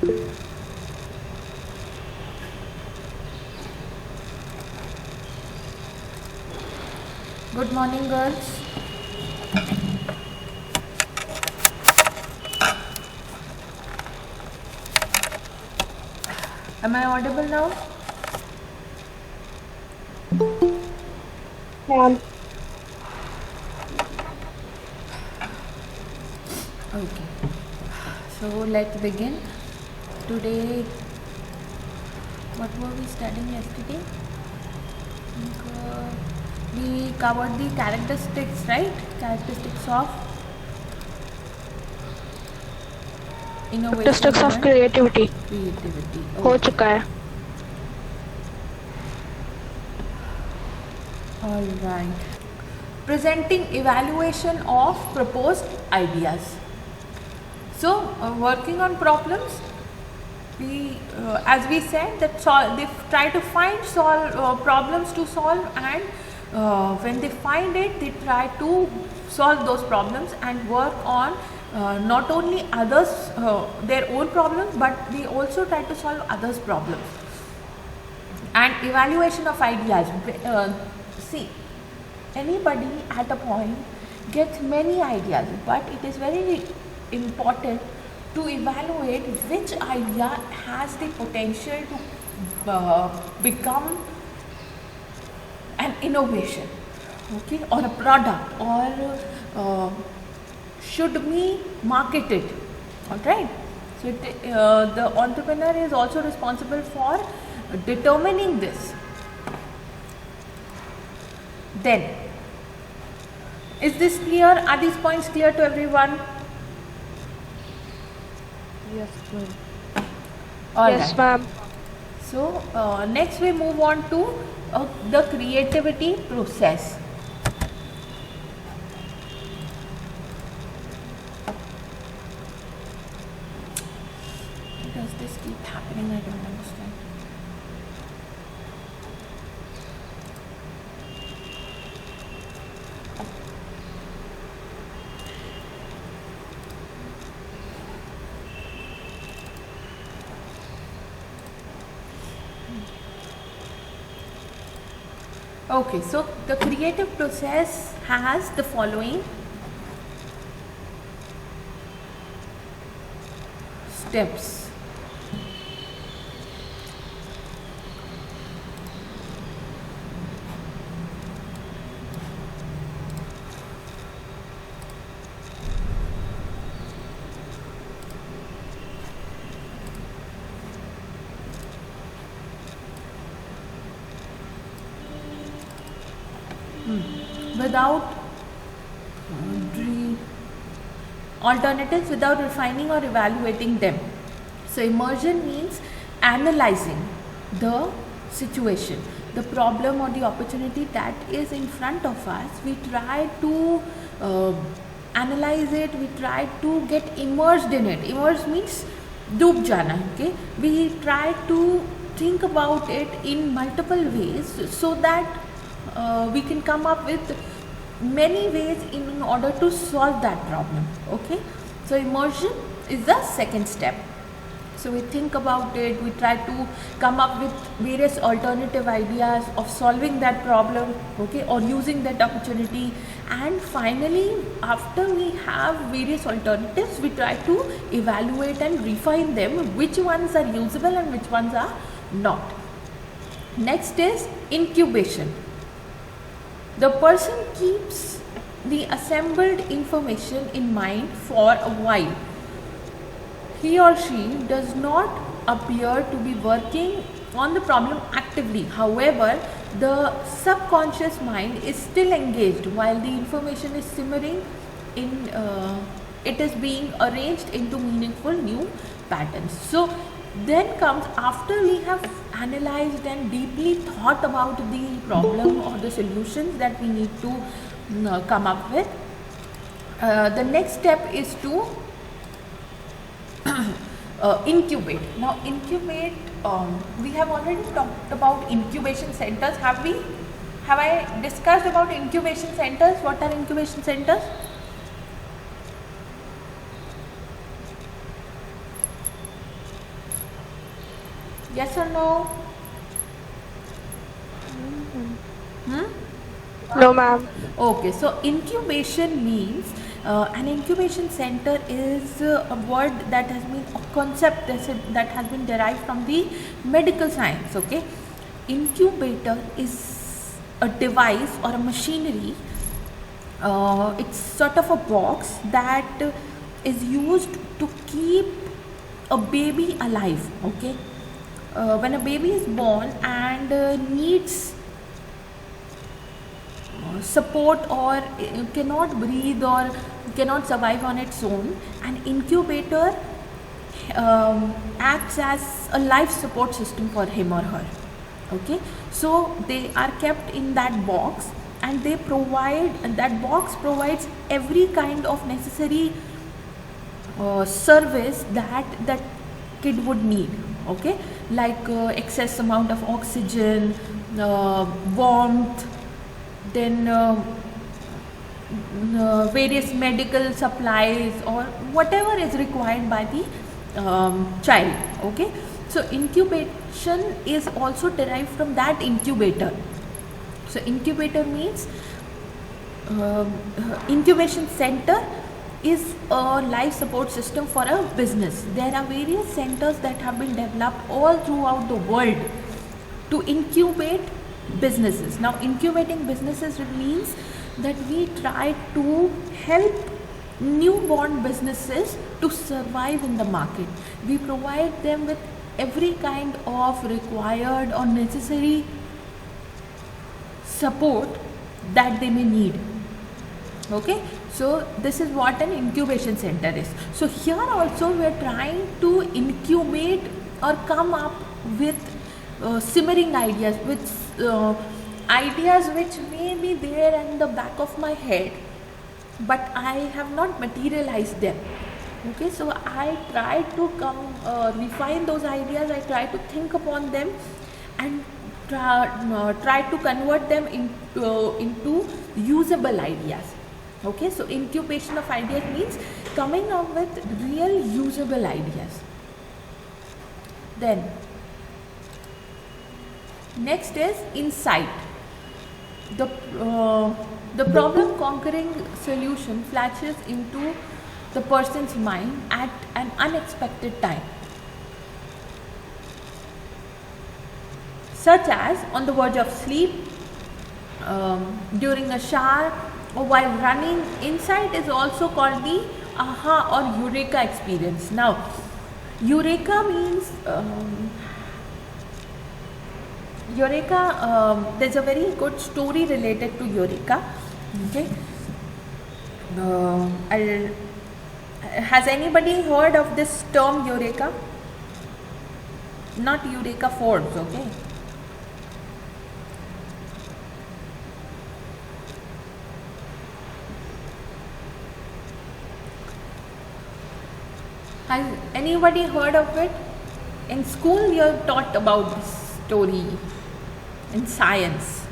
Good morning, girls. Am I audible now? Ma'am. Okay. So let's begin. Today, what were we studying yesterday? We covered the characteristics, right? Characteristics of innovation Statistics of and creativity creativity. हो Okay. चुका है. All right. Presenting evaluation of proposed ideas. So, working on problems, as we said, that they try to find problems to solve, and when they find it, they try to solve those problems and work on not only others their own problems, but they also try to solve others' problems. And evaluation of ideas. See, anybody at a point gets many ideas, but it is very important to evaluate which idea has the potential to become an innovation, okay, or a product, or should be marketed. All right. So the entrepreneur is also responsible for determining this. Then, is this clear? Are these points clear to everyone? Yes, ma'am. All Yes, right. ma'am. So next we move on to the creativity process. Why does this keep happening? I don't understand. Okay, so the creative process has the following steps. Without alternatives, without refining or evaluating them. So immersion means analyzing the situation, the problem or the opportunity that is in front of us. We try to analyze it, we try to get immersed in it. Immerse means डूब जाना. Okay, we try to think about it in multiple ways so that we can come up with many ways in order to solve that problem. Okay, so immersion is the second step. So we think about it, we try to come up with various alternative ideas of solving that problem, okay, or using that opportunity. And finally, after we have various alternatives, we try to evaluate and refine them, which ones are usable and which ones are not. Next is incubation. The person keeps the assembled information in mind for a while. He or she does not appear to be working on the problem actively. However, the subconscious mind is still engaged while the information is simmering in it is being arranged into meaningful new patterns. So then comes, after we have analyzed and deeply thought about the problem or the solutions that we need to come up with, the next step is to incubate. Now incubate, we have already talked about incubation centers. Have I discussed about incubation centers? What are incubation centers? Yes or no? Hmm? No, ma'am. Okay, so incubation means an incubation center is a word that has been a concept that has been derived from the medical science. Okay, incubator is a device or a machinery. It's sort of a box that is used to keep a baby alive. Okay, when a baby is born and needs support or cannot breathe or cannot survive on its own, an incubator acts as a life support system for him or her. Okay, so they are kept in that box, and they provide that box provides every kind of necessary service that kid would need. Okay, like excess amount of oxygen, warmth, then various medical supplies or whatever is required by the child. Okay, so incubation is also derived from that incubator. So incubator means incubation center is a life support system for a business. There are various centers that have been developed all throughout the world to incubate businesses. Now, incubating businesses means that we try to help newborn businesses to survive in the market. We provide them with every kind of required or necessary support that they may need. Okay, so this is what an incubation center is. So here also we are trying to incubate or come up with simmering ideas, with ideas which may be there in the back of my head, but I have not materialized them. Okay, so I try to refine those ideas. I try to think upon them and try to convert them into usable ideas. Okay, so incubation of ideas means coming up with real usable ideas. Then next is insight. The problem conquering solution flashes into the person's mind at an unexpected time, such as on the verge of sleep, during a shower, or while running. Insight is also called the aha or eureka experience. Now, eureka means there's a very good story related to eureka. Okay, has anybody heard of this term eureka? Not Eureka Forbes. Okay, has anybody heard of it? In school you're taught about this story, in science,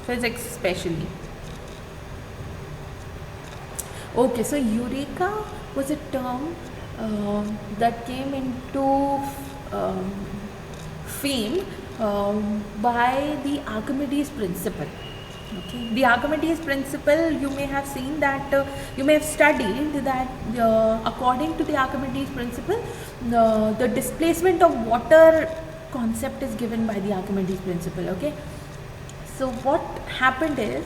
physics especially. Okay, so eureka was a term that came into fame by the Archimedes principle. Okay, the Archimedes principle, you may have seen that, you may have studied that according to the Archimedes principle, the displacement of water concept is given by the Archimedes principle. Okay, so what happened is,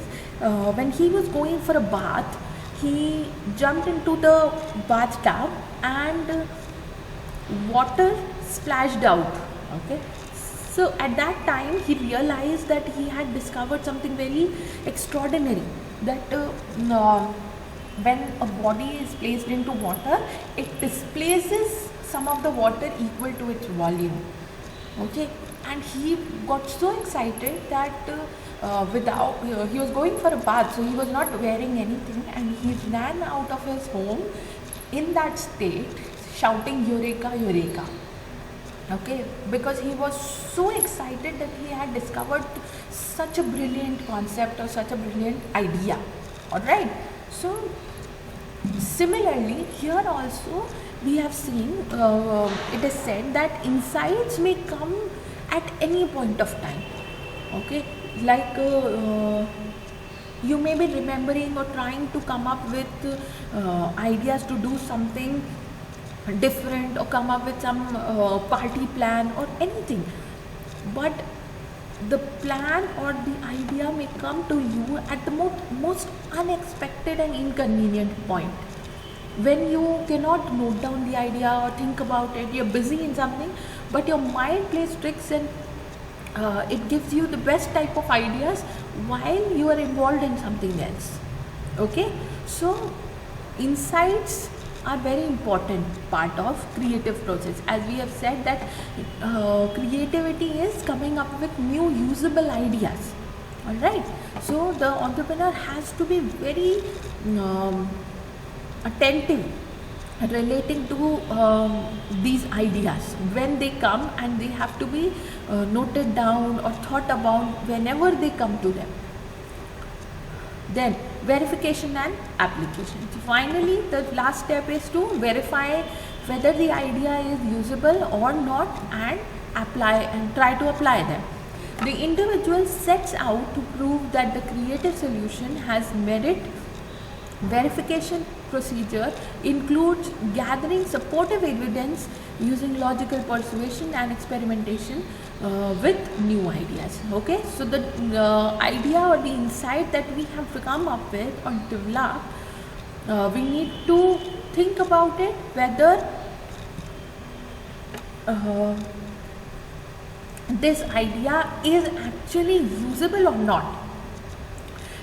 when he was going for a bath, he jumped into the bathtub and water splashed out. Okay, so at that time he realized that he had discovered something very extraordinary, that when a body is placed into water, it displaces some of the water equal to its volume. Okay, and he got so excited that he was going for a bath, so he was not wearing anything, and he ran out of his home in that state shouting eureka, eureka. Okay, because he was so excited that he had discovered such a brilliant concept or such a brilliant idea. All right, so Similarly, here also we have seen, it is said that insights may come at any point of time. Okay, like you may be remembering or trying to come up with ideas to do something different, or come up with some party plan or anything, but the plan or the idea may come to you at the most unexpected and inconvenient point, when you cannot note down the idea or think about it. You're busy in something, but your mind plays tricks, and it gives you the best type of ideas while you are involved in something else. Okay, so insights are very important part of creative process. As we have said that creativity is coming up with new usable ideas. All right, so the entrepreneur has to be very attentive relating to these ideas when they come, and they have to be noted down or thought about whenever they come to them. Then verification and application. So finally, the last step is to verify whether the idea is usable or not, and apply and try to apply them. The individual sets out to prove that the creative solution has merit. Verification procedure includes gathering supportive evidence using logical persuasion and experimentation with new ideas. Okay, so the idea or the insight that we have come up with or developed, we need to think about it whether this idea is actually usable or not.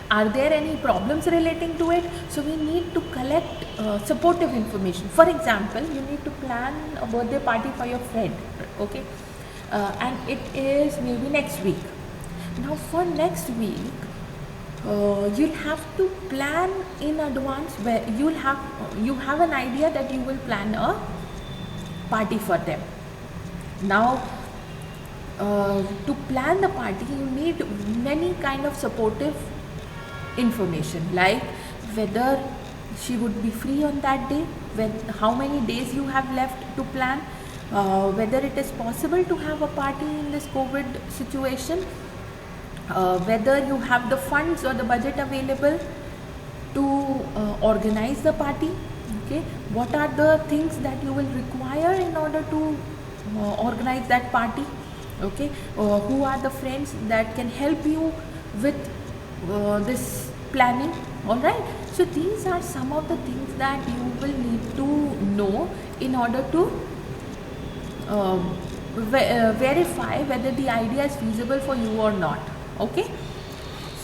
Are there any problems relating to it? So we need to collect supportive information. For example, you need to plan a birthday party for your friend, okay, and it is maybe next week. Now for next week, you'll have to plan in advance, where you have an idea that you will plan a party for them. Now to plan the party, you need many kind of supportive information, like whether she would be free on that day, how many days you have left to plan, whether it is possible to have a party in this COVID situation, whether you have the funds or the budget available to organize the party. Okay, what are the things that you will require in order to organize that party. Okay, who are the friends that can help you with this planning. All right, so these are some of the things that you will need to know in order to verify whether the idea is feasible for you or not. Okay,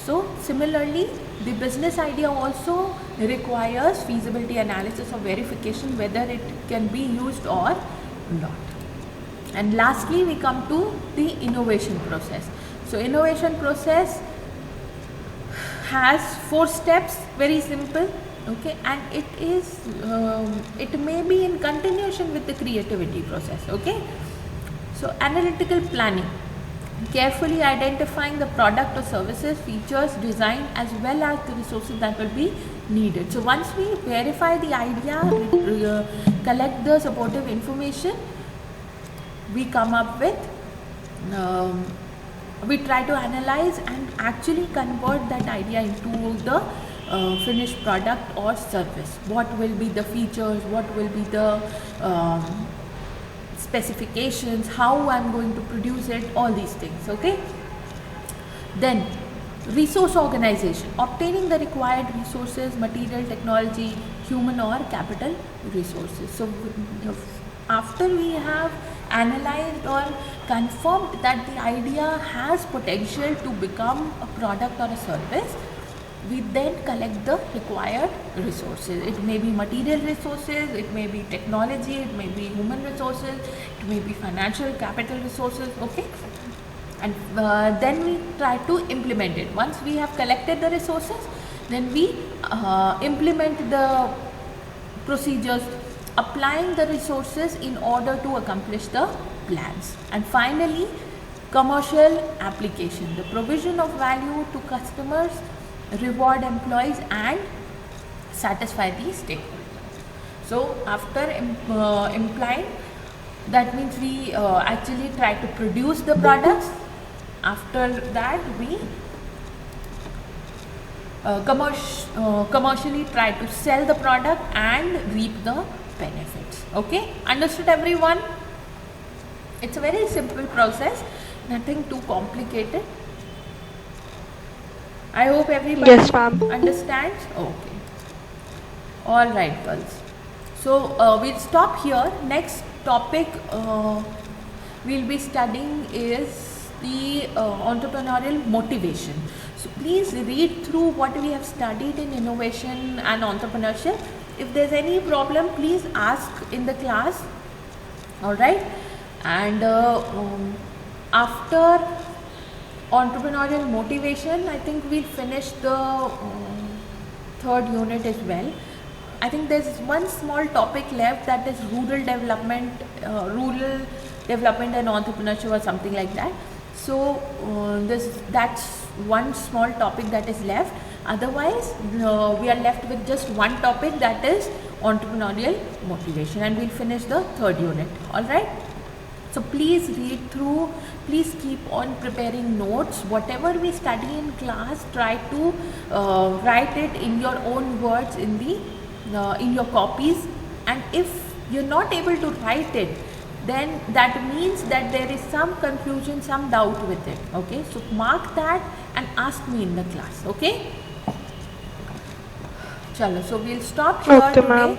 so similarly, the business idea also requires feasibility analysis or verification whether it can be used or not. And lastly, we come to the innovation process. So innovation process has 4 steps, very simple. Okay, and it is it may be in continuation with the creativity process. Okay, so analytical planning, carefully identifying the product or services, features, design, as well as the resources that will be needed. So once we verify the idea, collect the supportive information, we come up with we try to analyze and actually convert that idea into the finished product or service. What will be the features, what will be the specifications, how I'm going to produce it, all these things. Okay, then resource organization, obtaining the required resources, material, technology, human or capital resources. So after we have analyzed or confirmed that the idea has potential to become a product or a service, we then collect the required resources. It may be material resources, it may be technology, it may be human resources, it may be financial capital resources. Okay, and then we try to implement it. Once we have collected the resources, then we implement the procedures, applying the resources in order to accomplish the plans. And finally, commercial application, the provision of value to customers, reward employees, and satisfy the stakeholder. So after implying, that means we actually try to produce the products. After that we commercially try to sell the product and reap the benefits. Okay, understood everyone? It's a very simple process, nothing too complicated. I hope everybody Yes, ma'am. understands. Okay, all right girls, so we'll stop here. Next topic we'll be studying is the entrepreneurial motivation. So please read through what we have studied in innovation and entrepreneurship. If there's any problem, please ask in the class. All right, and after entrepreneurial motivation, I think we'll finish the third unit as well. I think there's one small topic left, that is rural development and entrepreneurship or something like that. So that's one small topic that is left. Otherwise we are left with just one topic, that is entrepreneurial motivation, and we'll finish the third unit. All right, so please read through, please keep on preparing notes. Whatever we study in class, try to write it in your own words in the in your copies. And if you're not able to write it, then that means that there is some confusion, some doubt with it. Okay, so mark that and ask me in the class. Okay, chalo, so we'll stop here Okay, today. ma'am.